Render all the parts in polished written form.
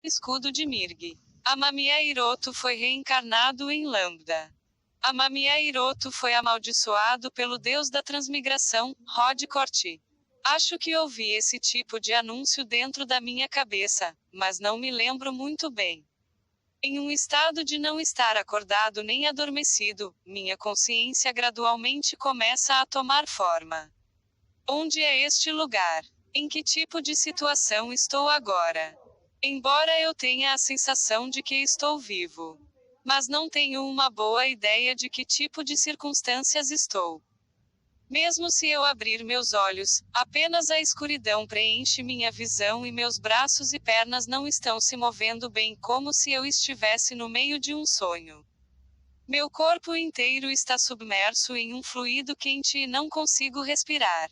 Escudo de Mirg. Amamiya Hiroto foi reencarnado em Lambda. Amamiya Hiroto foi amaldiçoado pelo deus da transmigração, Rod Corti. Acho que ouvi esse tipo de anúncio dentro da minha cabeça, mas não me lembro muito bem. Em um estado de não estar acordado nem adormecido, minha consciência gradualmente começa a tomar forma. Onde é este lugar? Em que tipo de situação estou agora? Embora eu tenha a sensação de que estou vivo, mas não tenho uma boa ideia de que tipo de circunstâncias estou. Mesmo se eu abrir meus olhos, apenas a escuridão preenche minha visão e meus braços e pernas não estão se movendo bem, como se eu estivesse no meio de um sonho. Meu corpo inteiro está submerso em um fluido quente e não consigo respirar.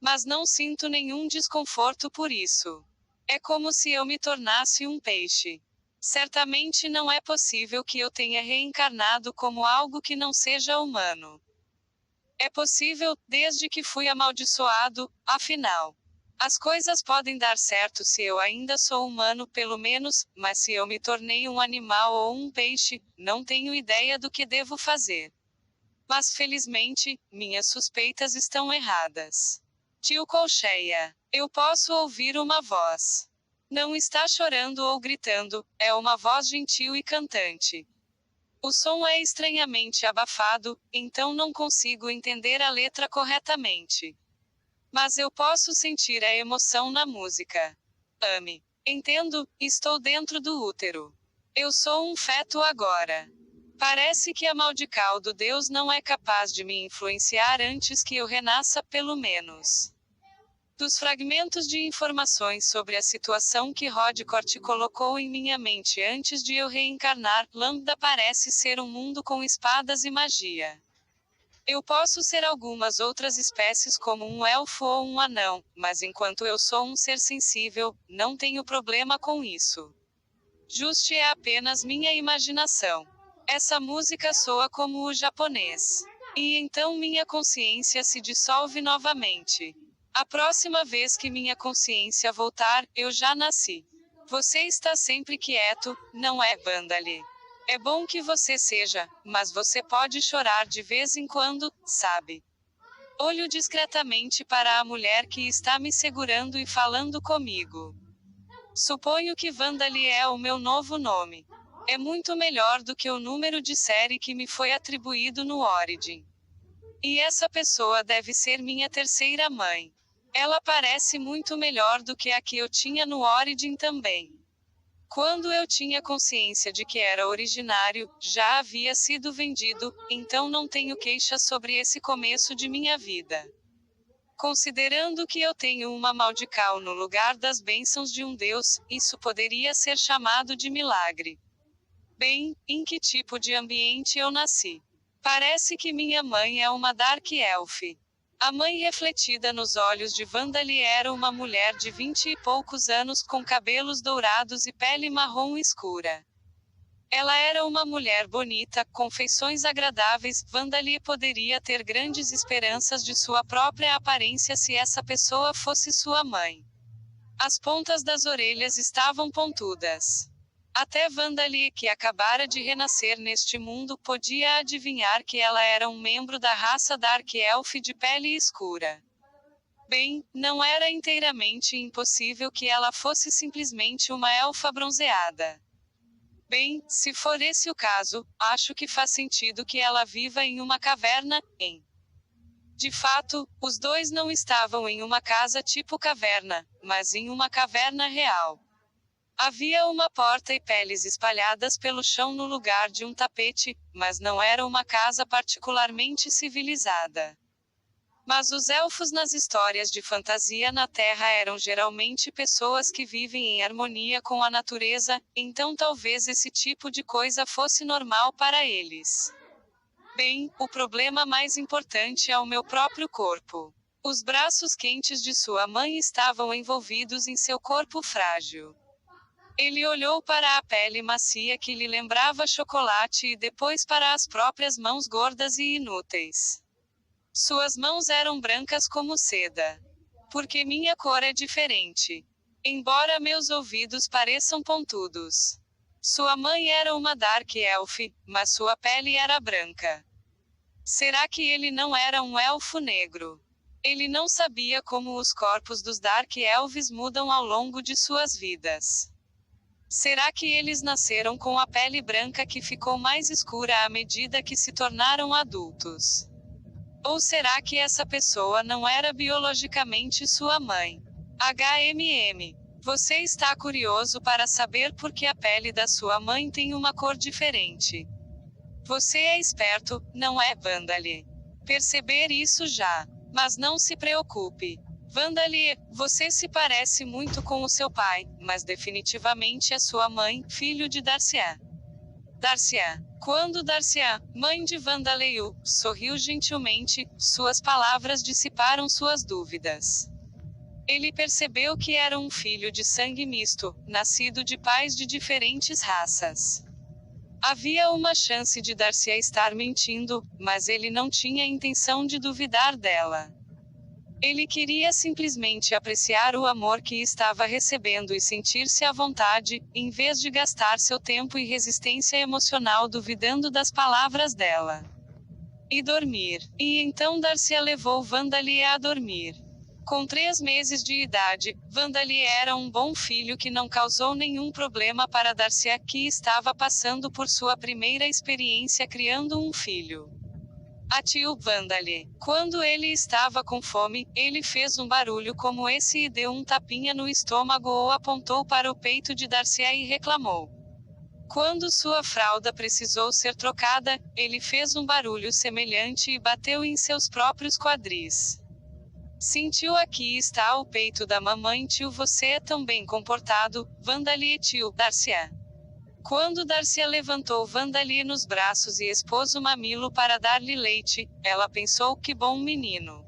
Mas não sinto nenhum desconforto por isso. É como se eu me tornasse um peixe. Certamente não é possível que eu tenha reencarnado como algo que não seja humano. É possível, desde que fui amaldiçoado, afinal. As coisas podem dar certo se eu ainda sou humano, pelo menos, mas se eu me tornei um animal ou um peixe, não tenho ideia do que devo fazer. Mas felizmente, minhas suspeitas estão erradas. Tio Colcheia. Eu posso ouvir uma voz. Não está chorando ou gritando, é uma voz gentil e cantante. O som é estranhamente abafado, então não consigo entender a letra corretamente. Mas eu posso sentir a emoção na música. Ame. Entendo, estou dentro do útero. Eu sou um feto agora. Parece que a maldical do Deus não é capaz de me influenciar antes que eu renasça, pelo menos. Dos fragmentos de informações sobre a situação que Rodcourt colocou em minha mente antes de eu reencarnar, Lambda parece ser um mundo com espadas e magia. Eu posso ser algumas outras espécies como um elfo ou um anão, mas enquanto eu sou um ser sensível, não tenho problema com isso. Juste é apenas minha imaginação. Essa música soa como o japonês. E então minha consciência se dissolve novamente. A próxima vez que minha consciência voltar, eu já nasci. Você está sempre quieto, não é, Vandali? É bom que você seja, mas você pode chorar de vez em quando, sabe? Olho discretamente para a mulher que está me segurando e falando comigo. Suponho que Vandali é o meu novo nome. É muito melhor do que o número de série que me foi atribuído no Origin. E essa pessoa deve ser minha terceira mãe. Ela parece muito melhor do que a que eu tinha no Origin também. Quando eu tinha consciência de que era originário, já havia sido vendido, então não tenho queixa sobre esse começo de minha vida. Considerando que eu tenho uma maldical no lugar das bênçãos de um deus, isso poderia ser chamado de milagre. Bem, em que tipo de ambiente eu nasci? Parece que minha mãe é uma Dark Elf. A mãe refletida nos olhos de Vandali era uma mulher de 20 e poucos anos com cabelos dourados e pele marrom escura. Ela era uma mulher bonita, com feições agradáveis. Vandali poderia ter grandes esperanças de sua própria aparência se essa pessoa fosse sua mãe. As pontas das orelhas estavam pontudas. Até Vandali, que acabara de renascer neste mundo, podia adivinhar que ela era um membro da raça Dark Elf de pele escura. Bem, não era inteiramente impossível que ela fosse simplesmente uma elfa bronzeada. Bem, se for esse o caso, acho que faz sentido que ela viva em uma caverna, hein? De fato, os dois não estavam em uma casa tipo caverna, mas em uma caverna real. Havia uma porta e peles espalhadas pelo chão no lugar de um tapete, mas não era uma casa particularmente civilizada. Mas os elfos nas histórias de fantasia na Terra eram geralmente pessoas que vivem em harmonia com a natureza, então talvez esse tipo de coisa fosse normal para eles. Bem, o problema mais importante é o meu próprio corpo. Os braços quentes de sua mãe estavam envolvidos em seu corpo frágil. Ele olhou para a pele macia que lhe lembrava chocolate e depois para as próprias mãos gordas e inúteis. Suas mãos eram brancas como seda. Porque minha cor é diferente. Embora meus ouvidos pareçam pontudos. Sua mãe era uma Dark Elf, mas sua pele era branca. Será que ele não era um elfo negro? Ele não sabia como os corpos dos Dark Elves mudam ao longo de suas vidas. Será que eles nasceram com a pele branca que ficou mais escura à medida que se tornaram adultos? Ou será que essa pessoa não era biologicamente sua mãe? HMM. Você está curioso para saber por que a pele da sua mãe tem uma cor diferente? Você é esperto, não é, Vandalie? Perceber isso já. Mas não se preocupe. Vandalie, você se parece muito com o seu pai, mas definitivamente é sua mãe, filho de Darcia. Darcia. Quando Darcia, mãe de Vandaleiu, sorriu gentilmente, suas palavras dissiparam suas dúvidas. Ele percebeu que era um filho de sangue misto, nascido de pais de diferentes raças. Havia uma chance de Darcia estar mentindo, mas ele não tinha intenção de duvidar dela. Ele queria simplesmente apreciar o amor que estava recebendo e sentir-se à vontade, em vez de gastar seu tempo e resistência emocional duvidando das palavras dela. E dormir. E então Darcia levou Vandalie a dormir. Com 3 meses de idade, Vandalie era um bom filho que não causou nenhum problema para Darcia, que estava passando por sua primeira experiência criando um filho. A tio Vandalie. Quando ele estava com fome, ele fez um barulho como esse e deu um tapinha no estômago ou apontou para o peito de Darcia e reclamou. Quando sua fralda precisou ser trocada, ele fez um barulho semelhante e bateu em seus próprios quadris. Sentiu, aqui está o peito da mamãe, tio, você é tão bem comportado, Vandalie, tio, Darcia. Quando Darcia levantou Vandalie nos braços e expôs o mamilo para dar-lhe leite, ela pensou, que bom menino.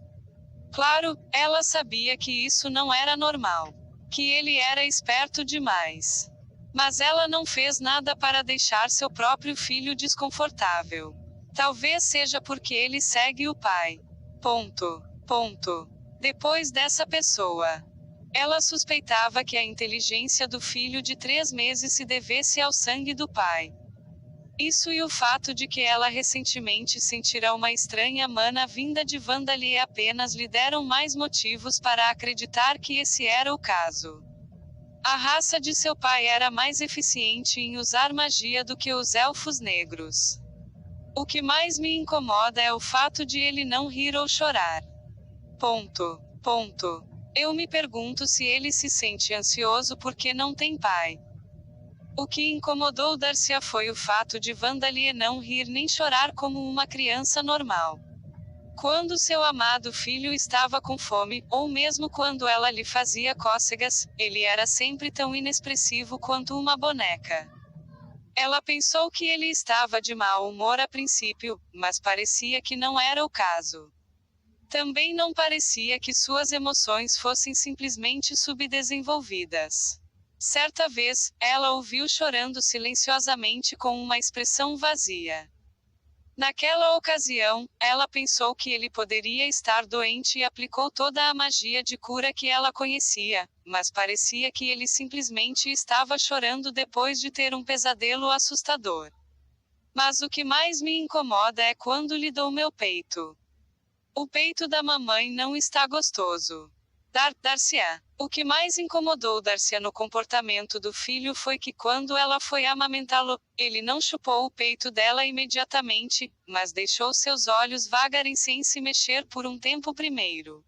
Claro, ela sabia que isso não era normal. Que ele era esperto demais. Mas ela não fez nada para deixar seu próprio filho desconfortável. Talvez seja porque ele segue o pai. Depois dessa pessoa. Ela suspeitava que a inteligência do filho de 3 meses se devesse ao sangue do pai. Isso e o fato de que ela recentemente sentira uma estranha mana vinda de Vandalie apenas lhe deram mais motivos para acreditar que esse era o caso. A raça de seu pai era mais eficiente em usar magia do que os elfos negros. O que mais me incomoda é o fato de ele não rir ou chorar. Eu me pergunto se ele se sente ansioso porque não tem pai. O que incomodou Darcia foi o fato de Vandalie não rir nem chorar como uma criança normal. Quando seu amado filho estava com fome, ou mesmo quando ela lhe fazia cócegas, ele era sempre tão inexpressivo quanto uma boneca. Ela pensou que ele estava de mau humor a princípio, mas parecia que não era o caso. Também não parecia que suas emoções fossem simplesmente subdesenvolvidas. Certa vez, ela o viu chorando silenciosamente com uma expressão vazia. Naquela ocasião, ela pensou que ele poderia estar doente e aplicou toda a magia de cura que ela conhecia, mas parecia que ele simplesmente estava chorando depois de ter um pesadelo assustador. Mas o que mais me incomoda é quando lhe dou meu peito. O peito da mamãe não está gostoso. Darcia. O que mais incomodou Darcia no comportamento do filho foi que quando ela foi amamentá-lo, ele não chupou o peito dela imediatamente, mas deixou seus olhos vagarem sem se mexer por um tempo primeiro.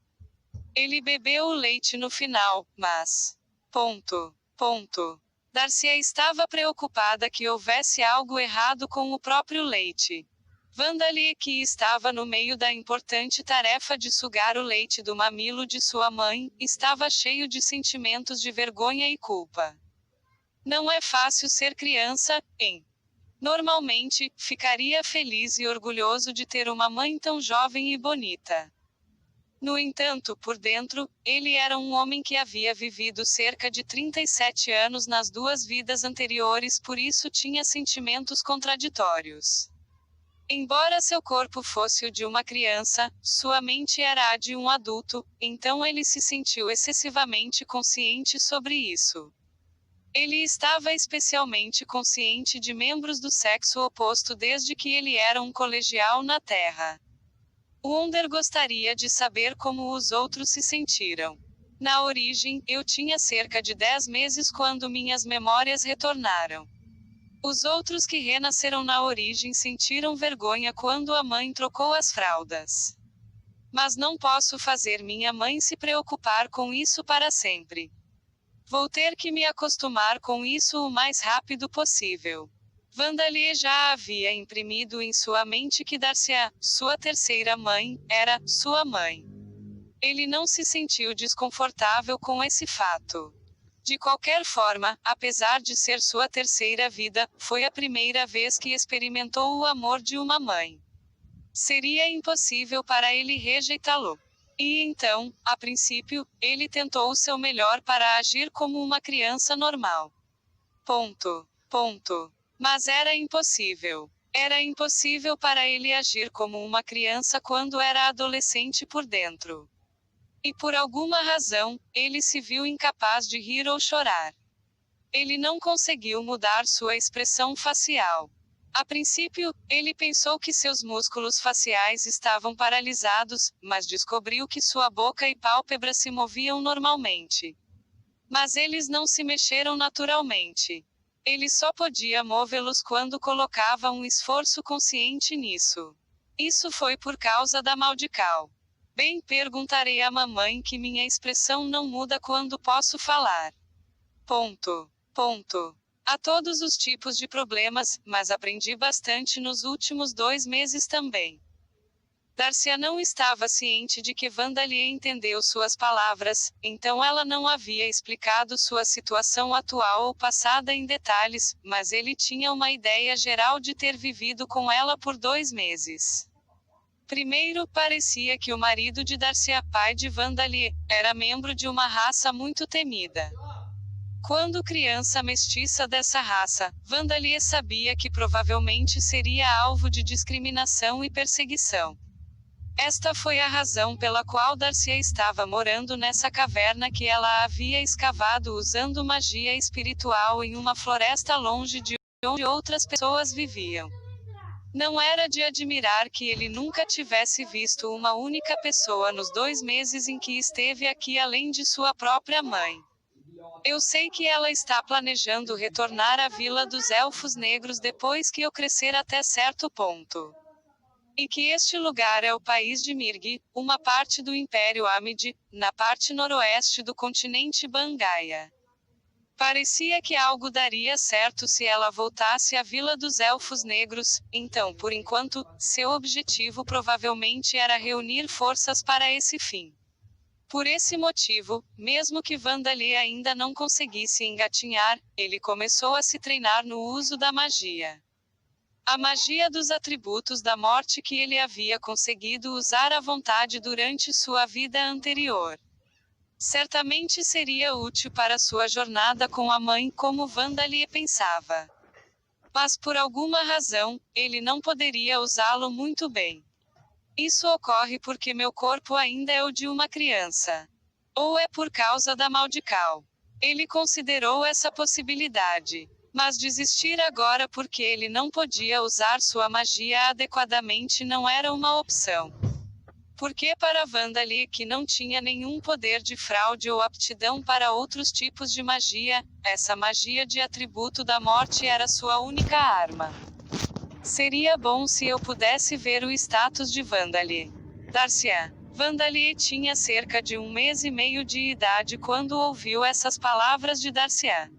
Ele bebeu o leite no final, mas... Darcia estava preocupada que houvesse algo errado com o próprio leite. Vandalie, que estava no meio da importante tarefa de sugar o leite do mamilo de sua mãe, estava cheio de sentimentos de vergonha e culpa. Não é fácil ser criança, hein? Normalmente, ficaria feliz e orgulhoso de ter uma mãe tão jovem e bonita. No entanto, por dentro, ele era um homem que havia vivido cerca de 37 anos nas 2 vidas anteriores, por isso tinha sentimentos contraditórios. Embora seu corpo fosse o de uma criança, sua mente era a de um adulto, então ele se sentiu excessivamente consciente sobre isso. Ele estava especialmente consciente de membros do sexo oposto desde que ele era um colegial na Terra. Wonder gostaria de saber como os outros se sentiram. Na origem, eu tinha cerca de 10 meses quando minhas memórias retornaram. Os outros que renasceram na origem sentiram vergonha quando a mãe trocou as fraldas. Mas não posso fazer minha mãe se preocupar com isso para sempre. Vou ter que me acostumar com isso o mais rápido possível. Vandalia já havia imprimido em sua mente que Darcia, sua terceira mãe, era sua mãe. Ele não se sentiu desconfortável com esse fato. De qualquer forma, apesar de ser sua terceira vida, foi a primeira vez que experimentou o amor de uma mãe. Seria impossível para ele rejeitá-lo. E então, a princípio, ele tentou o seu melhor para agir como uma criança normal. Mas era impossível. Era impossível para ele agir como uma criança quando era adolescente por dentro. E por alguma razão, ele se viu incapaz de rir ou chorar. Ele não conseguiu mudar sua expressão facial. A princípio, ele pensou que seus músculos faciais estavam paralisados, mas descobriu que sua boca e pálpebras se moviam normalmente. Mas eles não se mexeram naturalmente. Ele só podia movê-los quando colocava um esforço consciente nisso. Isso foi por causa da Maldical. Bem, perguntarei à mamãe que minha expressão não muda quando posso falar. Há todos os tipos de problemas, mas aprendi bastante nos últimos 2 meses também. Darcia não estava ciente de que Vandalia entendeu suas palavras, então ela não havia explicado sua situação atual ou passada em detalhes, mas ele tinha uma ideia geral de ter vivido com ela por 2 meses. Primeiro, parecia que o marido de Darcia, pai de Vandalia, era membro de uma raça muito temida. Quando criança mestiça dessa raça, Vandalia sabia que provavelmente seria alvo de discriminação e perseguição. Esta foi a razão pela qual Darcia estava morando nessa caverna que ela havia escavado usando magia espiritual em uma floresta longe de onde outras pessoas viviam. Não era de admirar que ele nunca tivesse visto uma única pessoa nos 2 meses em que esteve aqui além de sua própria mãe. Eu sei que ela está planejando retornar à Vila dos Elfos Negros depois que eu crescer até certo ponto. E que este lugar é o país de Mirg, uma parte do Império Amid, na parte noroeste do continente Bangaia. Parecia que algo daria certo se ela voltasse à Vila dos Elfos Negros, então, por enquanto, seu objetivo provavelmente era reunir forças para esse fim. Por esse motivo, mesmo que Vandalia ainda não conseguisse engatinhar, ele começou a se treinar no uso da magia. A magia dos atributos da morte que ele havia conseguido usar à vontade durante sua vida anterior. Certamente seria útil para sua jornada com a mãe, como Vandalia pensava. Mas por alguma razão, ele não poderia usá-lo muito bem. Isso ocorre porque meu corpo ainda é o de uma criança. Ou é por causa da Maldical. Ele considerou essa possibilidade. Mas desistir agora porque ele não podia usar sua magia adequadamente não era uma opção. Porque para Vandalia, que não tinha nenhum poder de fraude ou aptidão para outros tipos de magia, essa magia de atributo da morte era sua única arma. Seria bom se eu pudesse ver o status de Vandalia. Darcia. Vandalia tinha cerca de 1 mês e meio de idade quando ouviu essas palavras de Darcia.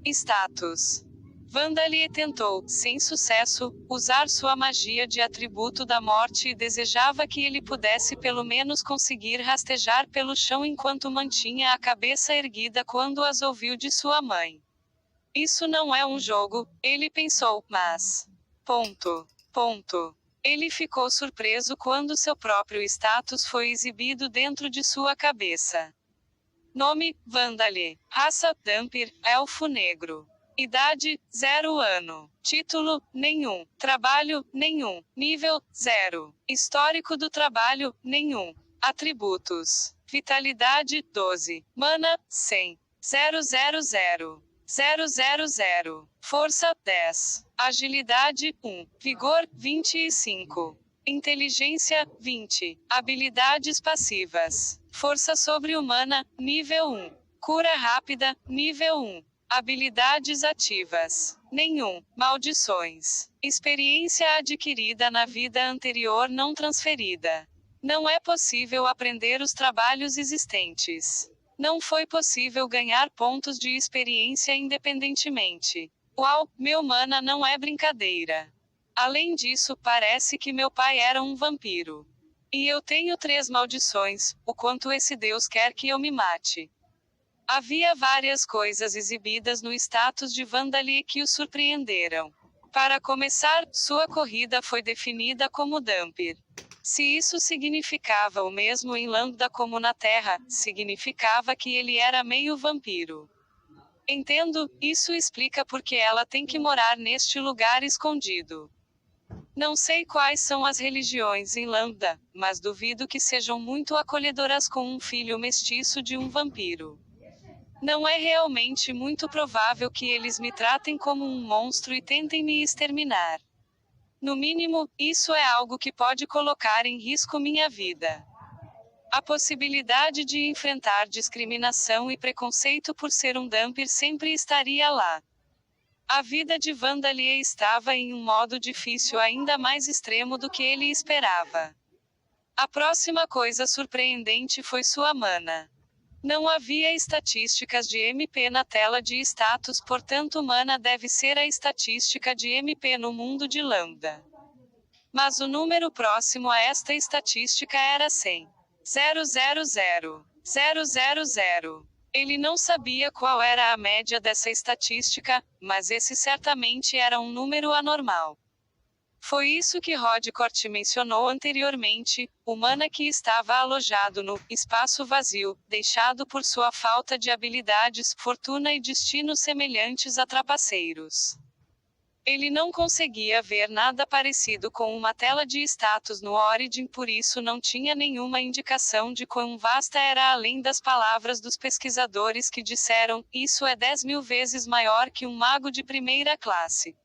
Status. Vandalia tentou, sem sucesso, usar sua magia de atributo da morte e desejava que ele pudesse pelo menos conseguir rastejar pelo chão enquanto mantinha a cabeça erguida quando as ouviu de sua mãe. Isso não é um jogo, ele pensou, mas... Ele ficou surpreso quando seu próprio status foi exibido dentro de sua cabeça. Nome, Vandalia. Raça, Dhampir, Elfo Negro. Idade, 0 ano. Título, nenhum. Trabalho, nenhum. Nível, 0. Histórico do trabalho, nenhum. Atributos. Vitalidade, 12. Mana, 100. 000. 000. Força, 10. Agilidade, 1. Vigor, 25. Inteligência, 20. Habilidades passivas. Força sobre-humana, nível 1. Cura rápida, nível 1. Habilidades ativas. Nenhum. Maldições. Experiência adquirida na vida anterior não transferida. Não é possível aprender os trabalhos existentes. Não foi possível ganhar pontos de experiência independentemente. Uau, meu mana não é brincadeira. Além disso, parece que meu pai era um vampiro. E eu tenho 3 maldições, o quanto esse Deus quer que eu me mate. Havia várias coisas exibidas no status de Vandalie que o surpreenderam. Para começar, sua corrida foi definida como Dampir. Se isso significava o mesmo em Lambda como na Terra, significava que ele era meio vampiro. Entendo, isso explica porque ela tem que morar neste lugar escondido. Não sei quais são as religiões em Lambda, mas duvido que sejam muito acolhedoras com um filho mestiço de um vampiro. Não é realmente muito provável que eles me tratem como um monstro e tentem me exterminar. No mínimo, isso é algo que pode colocar em risco minha vida. A possibilidade de enfrentar discriminação e preconceito por ser um Dampir sempre estaria lá. A vida de Vandalie estava em um modo difícil ainda mais extremo do que ele esperava. A próxima coisa surpreendente foi sua mana. Não havia estatísticas de MP na tela de status, portanto mana deve ser a estatística de MP no mundo de Lambda. Mas o número próximo a esta estatística era 100. 000. 000. Ele não sabia qual era a média dessa estatística, mas esse certamente era um número anormal. Foi isso que Rodcourt mencionou anteriormente, o mana que estava alojado no espaço vazio, deixado por sua falta de habilidades, fortuna e destino semelhantes a trapaceiros. Ele não conseguia ver nada parecido com uma tela de status no Origin, por isso não tinha nenhuma indicação de quão vasta era além das palavras dos pesquisadores que disseram, isso é 10.000 vezes maior que um mago de primeira classe.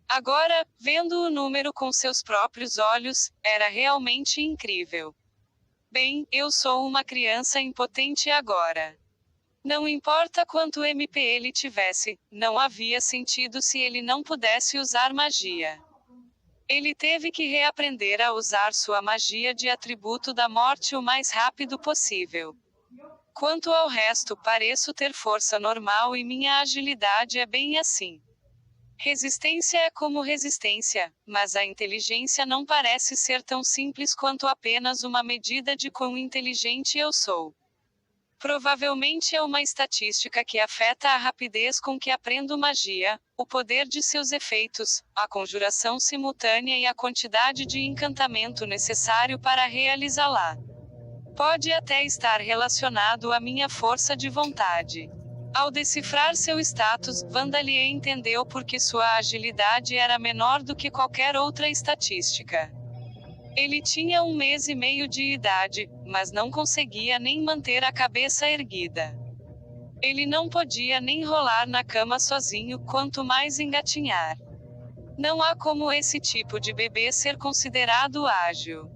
Agora, vendo o número com seus próprios olhos, era realmente incrível. Bem, eu sou uma criança impotente agora. Não importa quanto MP ele tivesse, não havia sentido se ele não pudesse usar magia. Ele teve que reaprender a usar sua magia de atributo da morte o mais rápido possível. Quanto ao resto, pareço ter força normal e minha agilidade é bem assim. Resistência é como resistência, mas a inteligência não parece ser tão simples quanto apenas uma medida de quão inteligente eu sou. Provavelmente é uma estatística que afeta a rapidez com que aprendo magia, o poder de seus efeitos, a conjuração simultânea e a quantidade de encantamento necessário para realizá-la. Pode até estar relacionado à minha força de vontade. Ao decifrar seu status, Vandalie entendeu por que sua agilidade era menor do que qualquer outra estatística. Ele tinha 1 mês e meio de idade, mas não conseguia nem manter a cabeça erguida. Ele não podia nem rolar na cama sozinho, quanto mais engatinhar. Não há como esse tipo de bebê ser considerado ágil.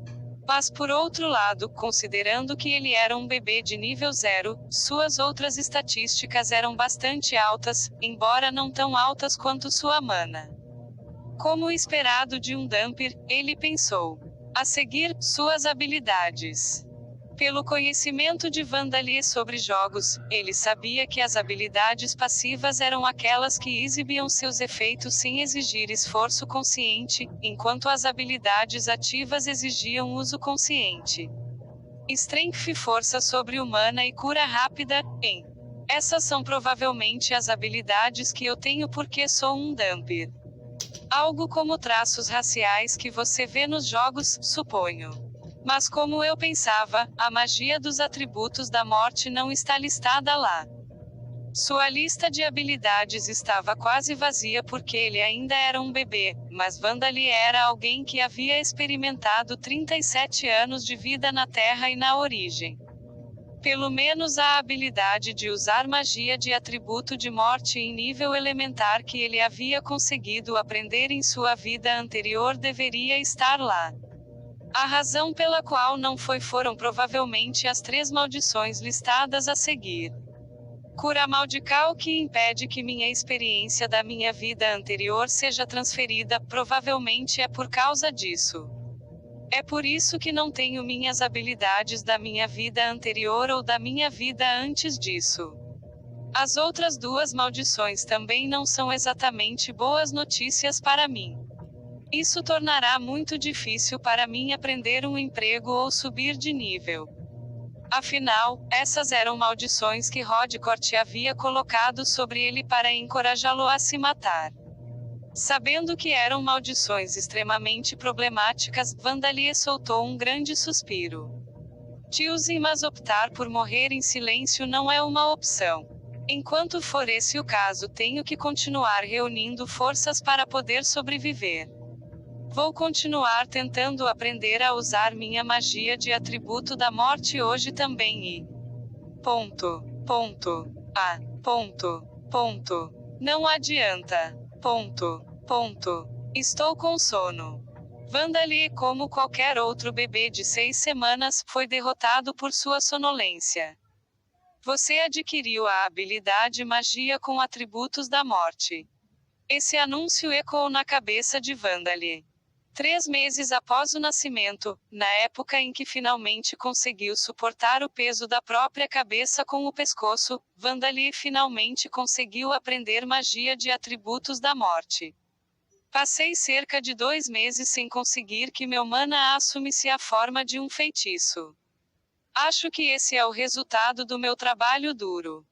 Mas por outro lado, considerando que ele era um bebê de nível 0, suas outras estatísticas eram bastante altas, embora não tão altas quanto sua mana. Como esperado de um Dampir, ele pensou. A seguir, suas habilidades. Pelo conhecimento de Vandalie sobre jogos, ele sabia que as habilidades passivas eram aquelas que exibiam seus efeitos sem exigir esforço consciente, enquanto as habilidades ativas exigiam uso consciente. Strength, força sobre-humana e cura rápida, em. Essas são provavelmente as habilidades que eu tenho porque sou um Dampir. Algo como traços raciais que você vê nos jogos, suponho. Mas como eu pensava, a magia dos atributos da morte não está listada lá. Sua lista de habilidades estava quase vazia porque ele ainda era um bebê, mas Vandali era alguém que havia experimentado 37 anos de vida na Terra e na origem. Pelo menos a habilidade de usar magia de atributo de morte em nível elementar que ele havia conseguido aprender em sua vida anterior deveria estar lá. A razão pela qual não foi foram provavelmente as 3 maldições listadas a seguir. Cura maldical que impede que minha experiência da minha vida anterior seja transferida, provavelmente é por causa disso. É por isso que não tenho minhas habilidades da minha vida anterior ou da minha vida antes disso. As outras 2 maldições também não são exatamente boas notícias para mim. Isso tornará muito difícil para mim aprender um emprego ou subir de nível. Afinal, essas eram maldições que Rodcourt havia colocado sobre ele para encorajá-lo a se matar. Sabendo que eram maldições extremamente problemáticas, Vandali soltou um grande suspiro. Tiozinho, mas optar por morrer em silêncio não é uma opção. Enquanto for esse o caso, tenho que continuar reunindo forças para poder sobreviver. Vou continuar tentando aprender a usar minha magia de atributo da morte hoje também e... Não adianta. Estou com sono. Vandali, como qualquer outro bebê de 6 semanas, foi derrotado por sua sonolência. Você adquiriu a habilidade magia com atributos da morte. Esse anúncio ecoou na cabeça de Vandali. 3 meses após o nascimento, na época em que finalmente conseguiu suportar o peso da própria cabeça com o pescoço, Vandali finalmente conseguiu aprender magia de atributos da morte. Passei cerca de 2 meses sem conseguir que meu mana assumisse a forma de um feitiço. Acho que esse é o resultado do meu trabalho duro.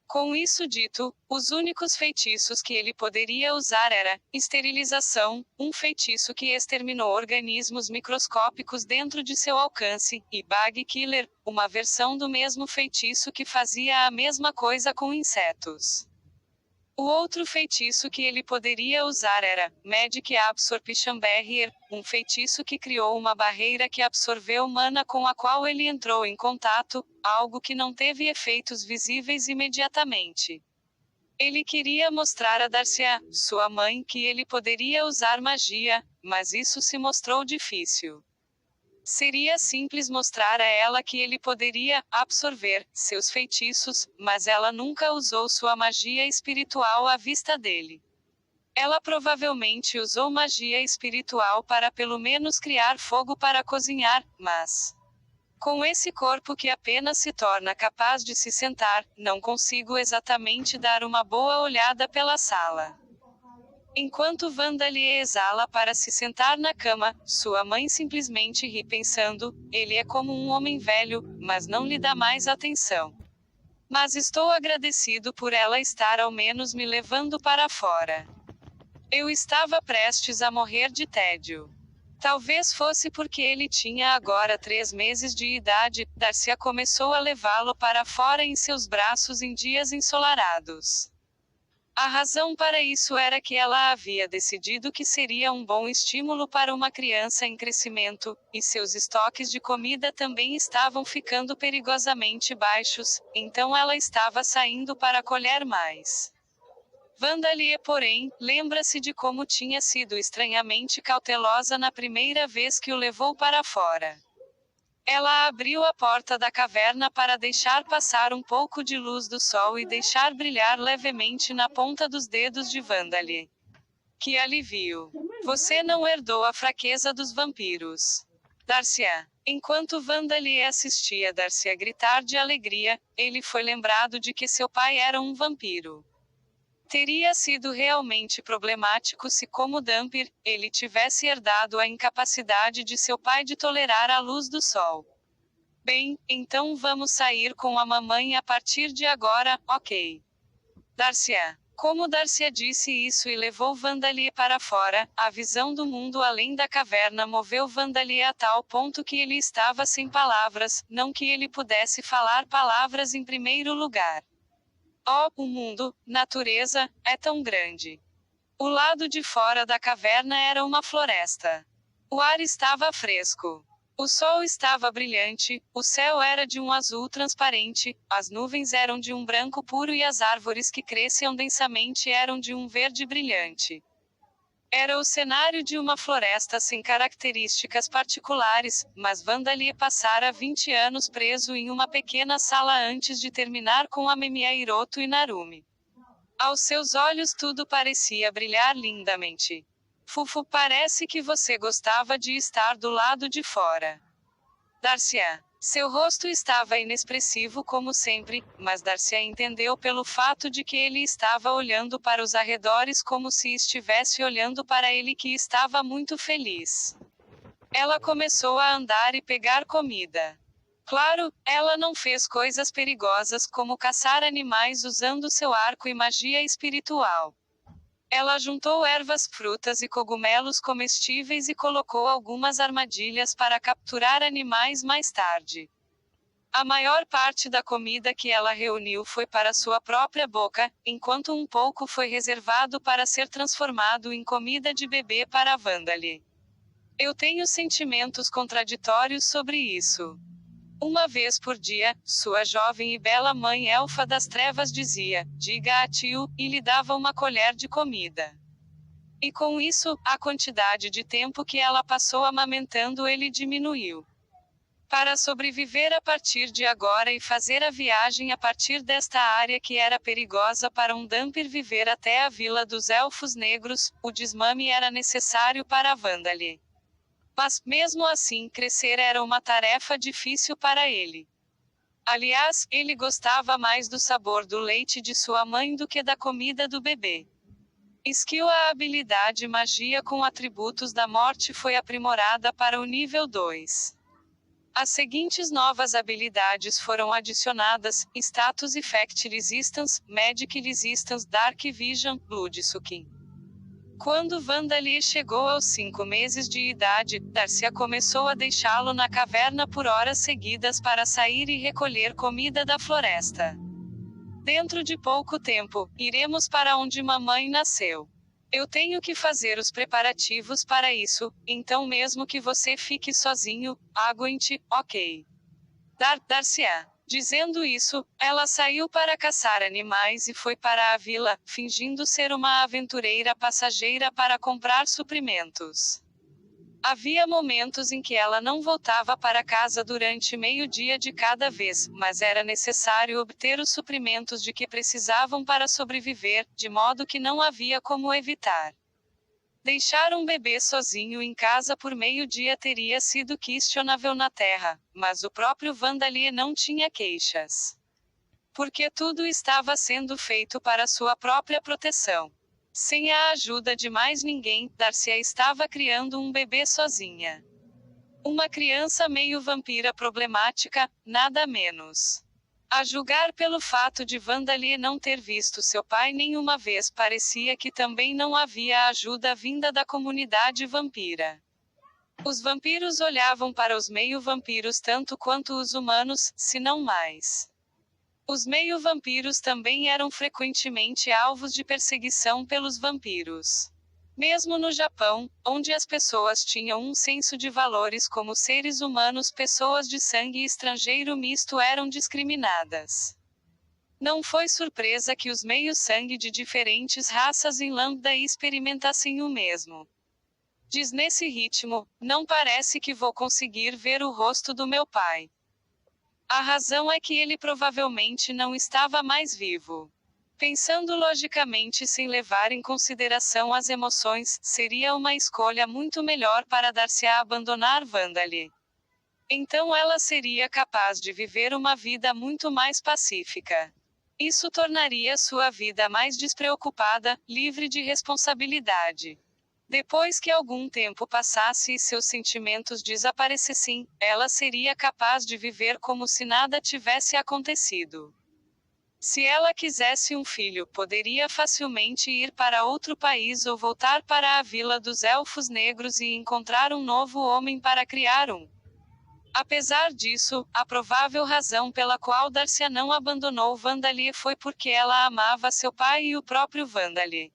Com isso dito, os únicos feitiços que ele poderia usar era esterilização, um feitiço que exterminou organismos microscópicos dentro de seu alcance, e Bug Killer, uma versão do mesmo feitiço que fazia a mesma coisa com insetos. O outro feitiço que ele poderia usar era Magic Absorption Barrier, um feitiço que criou uma barreira que absorveu mana com a qual ele entrou em contato, algo que não teve efeitos visíveis imediatamente. Ele queria mostrar a Darcia, sua mãe, que ele poderia usar magia, mas isso se mostrou difícil. Seria simples mostrar a ela que ele poderia absorver seus feitiços, mas ela nunca usou sua magia espiritual à vista dele. Ela provavelmente usou magia espiritual para pelo menos criar fogo para cozinhar, mas com esse corpo que apenas se torna capaz de se sentar, não consigo exatamente dar uma boa olhada pela sala. Enquanto Vandali exala para se sentar na cama, sua mãe simplesmente ri pensando, ele é como um homem velho, mas não lhe dá mais atenção. Mas estou agradecido por ela estar ao menos me levando para fora. Eu estava prestes a morrer de tédio. Talvez fosse porque ele tinha agora 3 meses de idade, Darcia começou a levá-lo para fora em seus braços em dias ensolarados. A razão para isso era que ela havia decidido que seria um bom estímulo para uma criança em crescimento, e seus estoques de comida também estavam ficando perigosamente baixos, então ela estava saindo para colher mais. Vandali, porém, lembra-se de como tinha sido estranhamente cautelosa na primeira vez que o levou para fora. Ela abriu a porta da caverna para deixar passar um pouco de luz do sol e deixar brilhar levemente na ponta dos dedos de Vandali. Que alívio! Você não herdou a fraqueza dos vampiros. Darcia. Enquanto Vandali assistia Darcia gritar de alegria, ele foi lembrado de que seu pai era um vampiro. Teria sido realmente problemático se, como Dampir, ele tivesse herdado a incapacidade de seu pai de tolerar a luz do sol. Bem, então vamos sair com a mamãe a partir de agora, ok? Darcia. Como Darcia disse isso e levou Vandali para fora, a visão do mundo além da caverna moveu Vandali a tal ponto que ele estava sem palavras, não que ele pudesse falar palavras em primeiro lugar. Oh, o mundo, natureza, é tão grande. O lado de fora da caverna era uma floresta. O ar estava fresco. O sol estava brilhante, o céu era de um azul transparente, as nuvens eram de um branco puro e as árvores que cresciam densamente eram de um verde brilhante. Era o cenário de uma floresta sem características particulares, mas Vandalie passara 20 anos preso em uma pequena sala antes de terminar com Amemiya Hiroto e Narumi. Aos seus olhos tudo parecia brilhar lindamente. Fufu, parece que você gostava de estar do lado de fora. Darcia. Seu rosto estava inexpressivo como sempre, mas Darcia entendeu pelo fato de que ele estava olhando para os arredores como se estivesse olhando para ele que estava muito feliz. Ela começou a andar e pegar comida. Claro, ela não fez coisas perigosas como caçar animais usando seu arco e magia espiritual. Ela juntou ervas, frutas e cogumelos comestíveis e colocou algumas armadilhas para capturar animais mais tarde. A maior parte da comida que ela reuniu foi para sua própria boca, enquanto um pouco foi reservado para ser transformado em comida de bebê para Vandalie. Eu tenho sentimentos contraditórios sobre isso. Uma vez por dia, sua jovem e bela mãe elfa das trevas dizia, diga a tio, e lhe dava uma colher de comida. E com isso, a quantidade de tempo que ela passou amamentando ele diminuiu. Para sobreviver a partir de agora e fazer a viagem a partir desta área que era perigosa para um Dhampir viver até a Vila dos Elfos Negros, o desmame era necessário para Vandalie. Mas, mesmo assim, crescer era uma tarefa difícil para ele. Aliás, ele gostava mais do sabor do leite de sua mãe do que da comida do bebê. Skill. A habilidade magia com atributos da morte foi aprimorada para o nível 2. As seguintes novas habilidades foram adicionadas: Status Effect Resistance, Magic Resistance, Dark Vision, Blood Sucking. Quando Vandalie chegou aos 5 meses de idade, Darcia começou a deixá-lo na caverna por horas seguidas para sair e recolher comida da floresta. Dentro de pouco tempo, iremos para onde mamãe nasceu. Eu tenho que fazer os preparativos para isso, então mesmo que você fique sozinho, aguente, ok. Darcia. Dizendo isso, ela saiu para caçar animais e foi para a vila, fingindo ser uma aventureira passageira para comprar suprimentos. Havia momentos em que ela não voltava para casa durante meio-dia de cada vez, mas era necessário obter os suprimentos de que precisavam para sobreviver, de modo que não havia como evitar. Deixar um bebê sozinho em casa por meio-dia teria sido questionável na Terra, mas o próprio Vandalie não tinha queixas. Porque tudo estava sendo feito para sua própria proteção. Sem a ajuda de mais ninguém, Darcia estava criando um bebê sozinha. Uma criança meio vampira problemática, nada menos. A julgar pelo fato de Vandalie não ter visto seu pai nenhuma vez, parecia que também não havia ajuda vinda da comunidade vampira. Os vampiros olhavam para os meio-vampiros tanto quanto os humanos, se não mais. Os meio-vampiros também eram frequentemente alvos de perseguição pelos vampiros. Mesmo no Japão, onde as pessoas tinham um senso de valores como seres humanos, pessoas de sangue estrangeiro misto eram discriminadas. Não foi surpresa que os meio-sangue de diferentes raças em Lambda experimentassem o mesmo. Diz nesse ritmo, não parece que vou conseguir ver o rosto do meu pai. A razão é que ele provavelmente não estava mais vivo. Pensando logicamente sem levar em consideração as emoções, seria uma escolha muito melhor para Darcia abandonar Vandalie. Então ela seria capaz de viver uma vida muito mais pacífica. Isso tornaria sua vida mais despreocupada, livre de responsabilidade. Depois que algum tempo passasse e seus sentimentos desaparecessem, ela seria capaz de viver como se nada tivesse acontecido. Se ela quisesse um filho, poderia facilmente ir para outro país ou voltar para a Vila dos Elfos Negros e encontrar um novo homem para criar um. Apesar disso, a provável razão pela qual Darcy não abandonou Vandalie foi porque ela amava seu pai e o próprio Vandalie.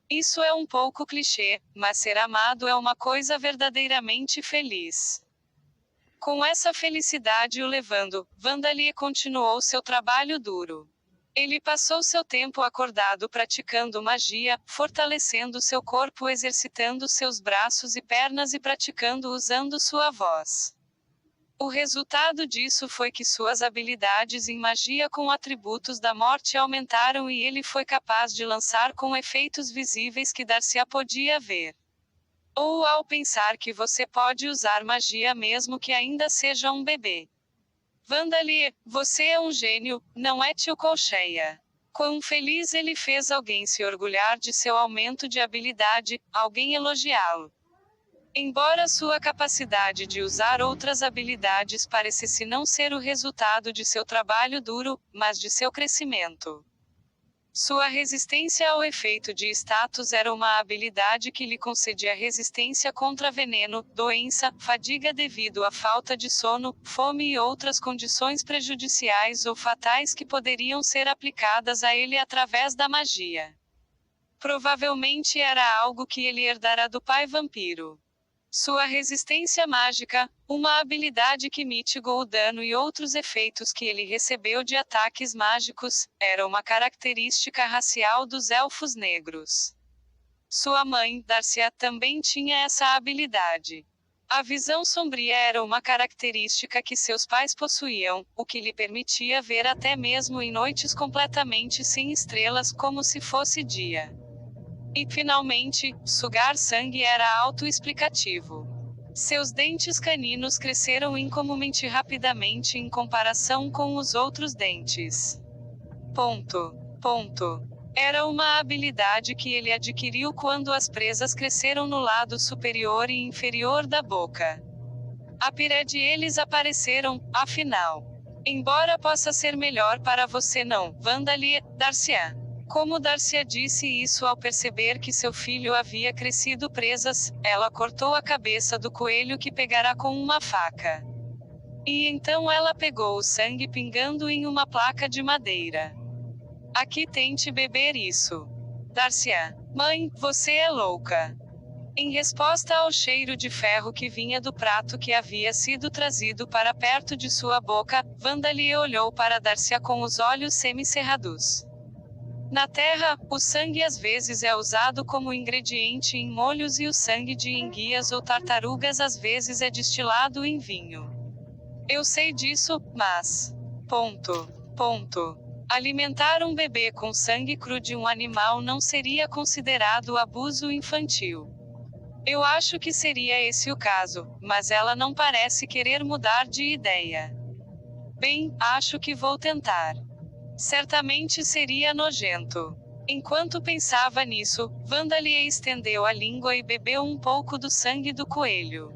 Isso é um pouco clichê, mas ser amado é uma coisa verdadeiramente feliz. Com essa felicidade o levando, Vandalie continuou seu trabalho duro. Ele passou seu tempo acordado praticando magia, fortalecendo seu corpo, exercitando seus braços e pernas e praticando usando sua voz. O resultado disso foi que suas habilidades em magia com atributos da morte aumentaram e ele foi capaz de lançar com efeitos visíveis que Darcy podia ver. Ou ao pensar que você pode usar magia mesmo que ainda seja um bebê. Vandalie, você é um gênio, não é tio Colcheia. Quão feliz ele fez alguém se orgulhar de seu aumento de habilidade, alguém elogiá-lo. Embora sua capacidade de usar outras habilidades parecesse não ser o resultado de seu trabalho duro, mas de seu crescimento. Sua resistência ao efeito de status era uma habilidade que lhe concedia resistência contra veneno, doença, fadiga devido à falta de sono, fome e outras condições prejudiciais ou fatais que poderiam ser aplicadas a ele através da magia. Provavelmente era algo que ele herdara do pai vampiro. Sua resistência mágica, uma habilidade que mitigou o dano e outros efeitos que ele recebeu de ataques mágicos, era uma característica racial dos elfos negros. Sua mãe, Darcy, também tinha essa habilidade. A visão sombria era uma característica que seus pais possuíam, o que lhe permitia ver até mesmo em noites completamente sem estrelas como se fosse dia. E, finalmente, sugar sangue era autoexplicativo. Seus dentes caninos cresceram incomumente rapidamente em comparação com os outros dentes. Era uma habilidade que ele adquiriu quando as presas cresceram no lado superior e inferior da boca. A pira de eles apareceram, afinal. Embora possa ser melhor para você não, Vandalie, Darcy. Como Darcy disse isso ao perceber que seu filho havia crescido presas, ela cortou a cabeça do coelho que pegará com uma faca. E então ela pegou o sangue pingando em uma placa de madeira. Aqui tente beber isso. Darcy. Mãe, você é louca. Em resposta ao cheiro de ferro que vinha do prato que havia sido trazido para perto de sua boca, Vandalie olhou para Darcy com os olhos semicerrados. Na Terra, o sangue às vezes é usado como ingrediente em molhos e o sangue de enguias ou tartarugas às vezes é destilado em vinho. Eu sei disso, mas... Alimentar um bebê com sangue cru de um animal não seria considerado abuso infantil. Eu acho que seria esse o caso, mas ela não parece querer mudar de ideia. Bem, acho que vou tentar. Certamente seria nojento. Enquanto pensava nisso, Vandalie estendeu a língua e bebeu um pouco do sangue do coelho.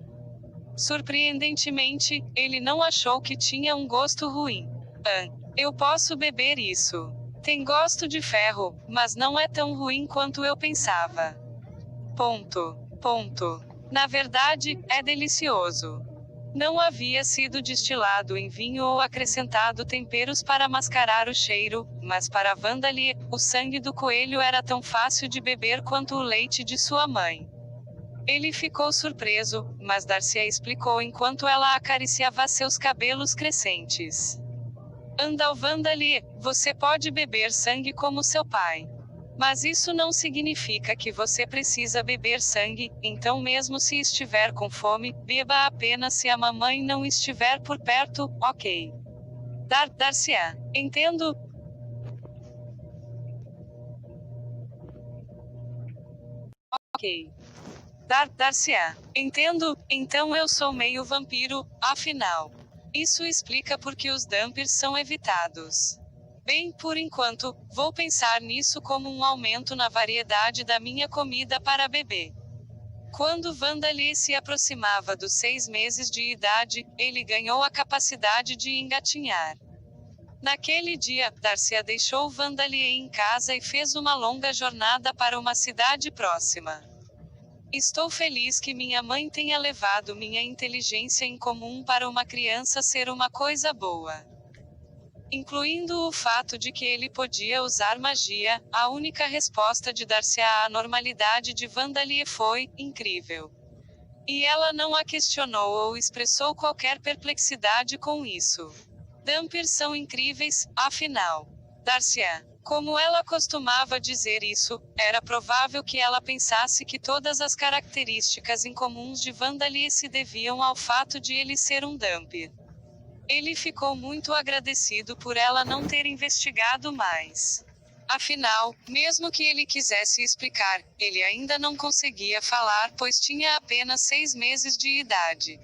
Surpreendentemente, ele não achou que tinha um gosto ruim. Eu posso beber isso. Tem gosto de ferro, mas não é tão ruim quanto eu pensava. Na verdade, é delicioso. Não havia sido destilado em vinho ou acrescentado temperos para mascarar o cheiro, mas para Vandalie, o sangue do coelho era tão fácil de beber quanto o leite de sua mãe. Ele ficou surpreso, mas Darcy explicou enquanto ela acariciava seus cabelos crescentes. Andal Vandalie, você pode beber sangue como seu pai. Mas isso não significa que você precisa beber sangue, então mesmo se estiver com fome, beba apenas se a mamãe não estiver por perto, ok? Darcy. Entendo. Ok. Darcy. Entendo, então eu sou meio vampiro, afinal. Isso explica por que os dampers são evitados. Bem, por enquanto, vou pensar nisso como um aumento na variedade da minha comida para bebê. Quando Vandalie se aproximava dos 6 meses de idade, ele ganhou a capacidade de engatinhar. Naquele dia, Darcy deixou Vandalie em casa e fez uma longa jornada para uma cidade próxima. Estou feliz que minha mãe tenha levado minha inteligência em comum para uma criança ser uma coisa boa. Incluindo o fato de que ele podia usar magia, a única resposta de Darcy à anormalidade de Vandalie foi: incrível. E ela não a questionou ou expressou qualquer perplexidade com isso. Dampers são incríveis, afinal. Darcy, como ela costumava dizer isso, era provável que ela pensasse que todas as características incomuns de Vandalie se deviam ao fato de ele ser um Damper. Ele ficou muito agradecido por ela não ter investigado mais. Afinal, mesmo que ele quisesse explicar, ele ainda não conseguia falar pois tinha apenas 6 meses de idade.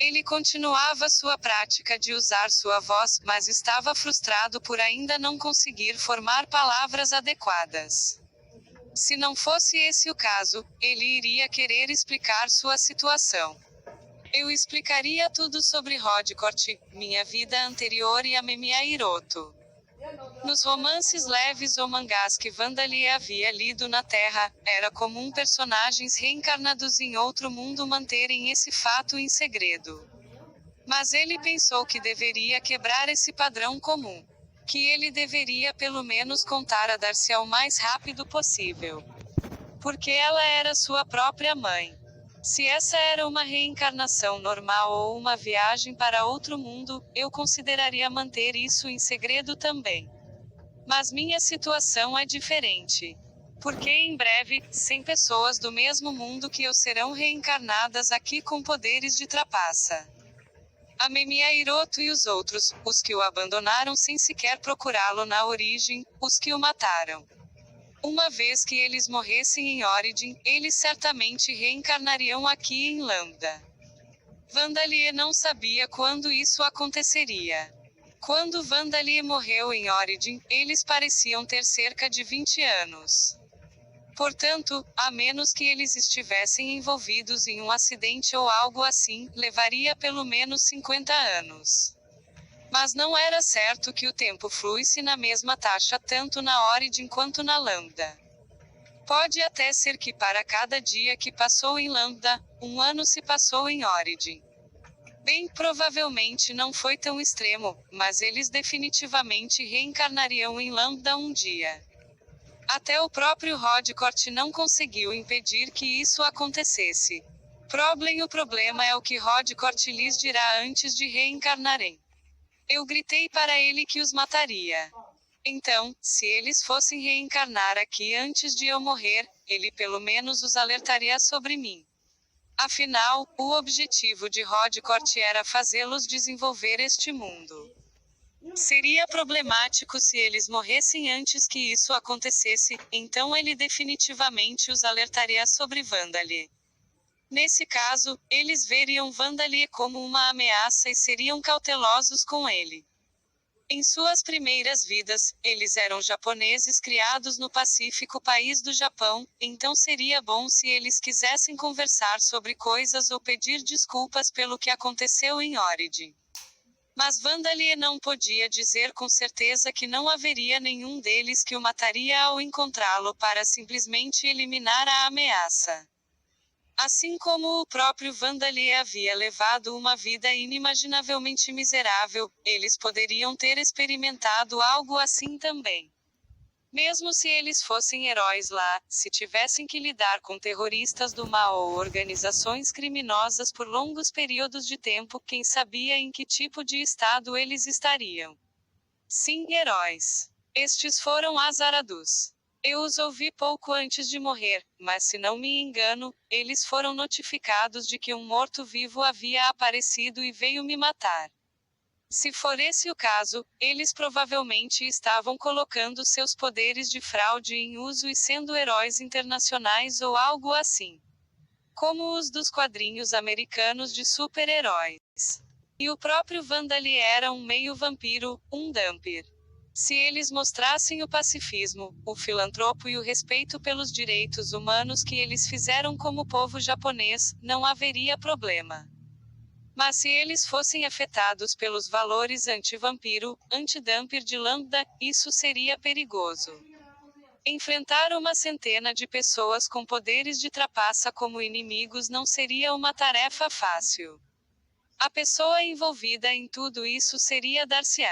Ele continuava sua prática de usar sua voz, mas estava frustrado por ainda não conseguir formar palavras adequadas. Se não fosse esse o caso, ele iria querer explicar sua situação. Eu explicaria tudo sobre Rodcourt, minha vida anterior e a Memiya Hiroto. Nos romances leves ou mangás que Vandalie havia lido na Terra, era comum personagens reencarnados em outro mundo manterem esse fato em segredo. Mas ele pensou que deveria quebrar esse padrão comum. Que ele deveria pelo menos contar a Darcy o mais rápido possível. Porque ela era sua própria mãe. Se essa era uma reencarnação normal ou uma viagem para outro mundo, eu consideraria manter isso em segredo também. Mas minha situação é diferente. Porque em breve, 100 pessoas do mesmo mundo que eu serão reencarnadas aqui com poderes de trapaça. A Memiya Hiroto e os outros, os que o abandonaram sem sequer procurá-lo na origem, os que o mataram. Uma vez que eles morressem em Origin, eles certamente reencarnariam aqui em Lambda. Vandalie não sabia quando isso aconteceria. Quando Vandalie morreu em Origin, eles pareciam ter cerca de 20 anos. Portanto, a menos que eles estivessem envolvidos em um acidente ou algo assim, levaria pelo menos 50 anos. Mas não era certo que o tempo fluísse na mesma taxa tanto na Origin quanto na Lambda. Pode até ser que para cada dia que passou em Lambda, um ano se passou em Origin. Bem, provavelmente não foi tão extremo, mas eles definitivamente reencarnariam em Lambda um dia. Até o próprio Rodcourt não conseguiu impedir que isso acontecesse. O problema é o que Rodcourt lhes dirá antes de reencarnarem. Eu gritei para ele que os mataria. Então, se eles fossem reencarnar aqui antes de eu morrer, ele pelo menos os alertaria sobre mim. Afinal, o objetivo de Rodcourt era fazê-los desenvolver este mundo. Seria problemático se eles morressem antes que isso acontecesse, então ele definitivamente os alertaria sobre Vandalie. Nesse caso, eles veriam Vandalie como uma ameaça e seriam cautelosos com ele. Em suas primeiras vidas, eles eram japoneses criados no Pacífico país do Japão, então seria bom se eles quisessem conversar sobre coisas ou pedir desculpas pelo que aconteceu em Origin. Mas Vandalie não podia dizer com certeza que não haveria nenhum deles que o mataria ao encontrá-lo para simplesmente eliminar a ameaça. Assim como o próprio Vandalie havia levado uma vida inimaginavelmente miserável, eles poderiam ter experimentado algo assim também. Mesmo se eles fossem heróis lá, se tivessem que lidar com terroristas do mal ou organizações criminosas por longos períodos de tempo, quem sabia em que tipo de estado eles estariam? Sim, heróis. Estes foram Azaradus. Eu os ouvi pouco antes de morrer, mas se não me engano, eles foram notificados de que um morto-vivo havia aparecido e veio me matar. Se for esse o caso, eles provavelmente estavam colocando seus poderes de fraude em uso e sendo heróis internacionais ou algo assim. Como os dos quadrinhos americanos de super-heróis. E o próprio Vandalie era um meio vampiro, um Damper. Se eles mostrassem o pacifismo, o filantropo e o respeito pelos direitos humanos que eles fizeram como povo japonês, não haveria problema. Mas se eles fossem afetados pelos valores anti-vampiro, anti-Damper de Lambda, isso seria perigoso. Enfrentar uma centena de pessoas com poderes de trapaça como inimigos não seria uma tarefa fácil. A pessoa envolvida em tudo isso seria Darcy.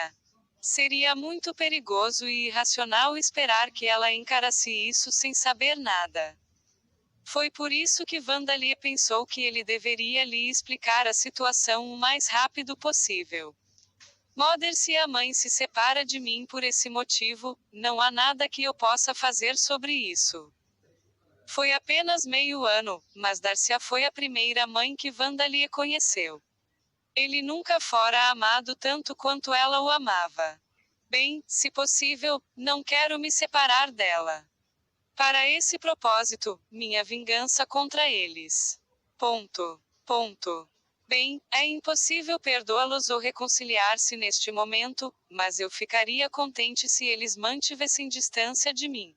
Seria muito perigoso e irracional esperar que ela encarasse isso sem saber nada. Foi por isso que Vandalia pensou que ele deveria lhe explicar a situação o mais rápido possível. Mother, se a mãe se separa de mim por esse motivo, não há nada que eu possa fazer sobre isso. Foi apenas meio ano, mas Darcy foi a primeira mãe que Vandalia conheceu. Ele nunca fora amado tanto quanto ela o amava. Bem, se possível, não quero me separar dela. Para esse propósito, minha vingança contra eles. Ponto. Bem, é impossível perdoá-los ou reconciliar-se neste momento, mas eu ficaria contente se eles mantivessem distância de mim.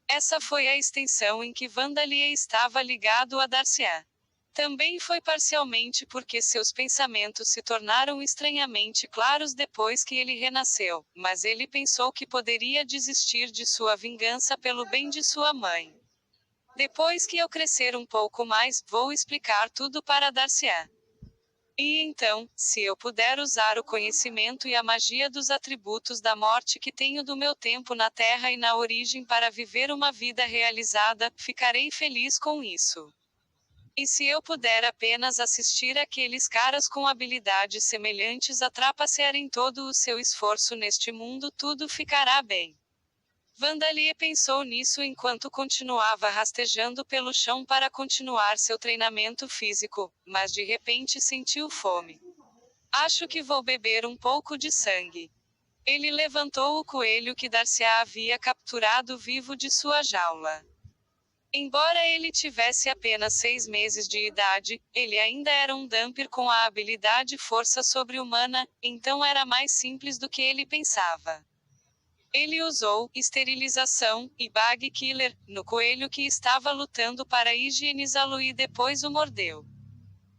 Essa foi a extensão em que Vandalia estava ligado a Darcy. Também foi parcialmente porque seus pensamentos se tornaram estranhamente claros depois que ele renasceu, mas ele pensou que poderia desistir de sua vingança pelo bem de sua mãe. Depois que eu crescer um pouco mais, vou explicar tudo para Darcy. E então, se eu puder usar o conhecimento e a magia dos atributos da morte que tenho do meu tempo na Terra e na origem para viver uma vida realizada, ficarei feliz com isso. E se eu puder apenas assistir aqueles caras com habilidades semelhantes a trapacearem todo o seu esforço neste mundo, tudo ficará bem. Vandalia pensou nisso enquanto continuava rastejando pelo chão para continuar seu treinamento físico, mas de repente sentiu fome. Acho que vou beber um pouco de sangue. Ele levantou o coelho que Darcy havia capturado vivo de sua jaula. Embora ele tivesse apenas 6 meses de idade, ele ainda era um Dhampir com a habilidade força sobre-humana, então era mais simples do que ele pensava. Ele usou esterilização e bag killer no coelho que estava lutando para higienizá-lo e depois o mordeu.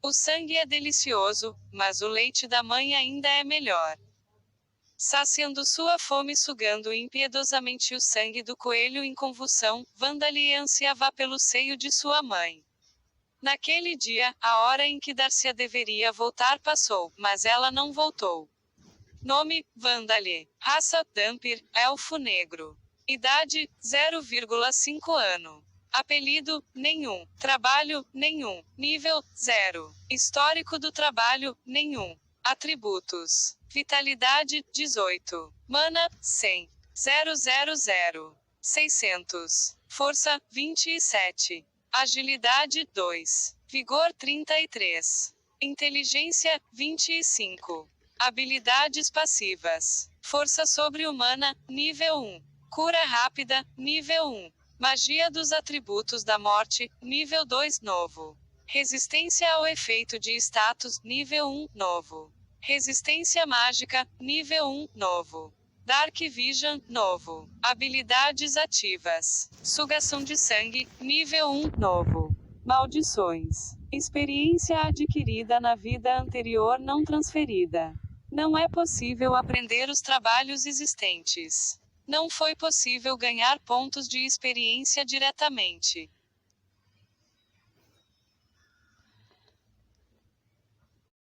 O sangue é delicioso, mas o leite da mãe ainda é melhor. Saciando sua fome, sugando impiedosamente o sangue do coelho em convulsão, Vandalia ansiava pelo seio de sua mãe. Naquele dia, a hora em que Darcy deveria voltar passou, mas ela não voltou. Nome: Vandalia. Raça: Dhampir, elfo negro. Idade: 0,5 ano. Apelido: nenhum. Trabalho: nenhum. Nível: 0. Histórico do trabalho: nenhum. Atributos: vitalidade: 18. Mana: 100. 000. 600. Força: 27. Agilidade: 2. Vigor: 33. Inteligência: 25. Habilidades passivas: força sobre-humana, nível 1. Cura rápida, nível 1. Magia dos atributos da morte, nível 2, novo. Resistência ao efeito de status, nível 1, novo. Resistência mágica, nível 1, novo. Dark Vision, novo. Habilidades ativas: sugação de sangue, nível 1, novo. Maldições: experiência adquirida na vida anterior não transferida. Não é possível aprender os trabalhos existentes. Não foi possível ganhar pontos de experiência diretamente.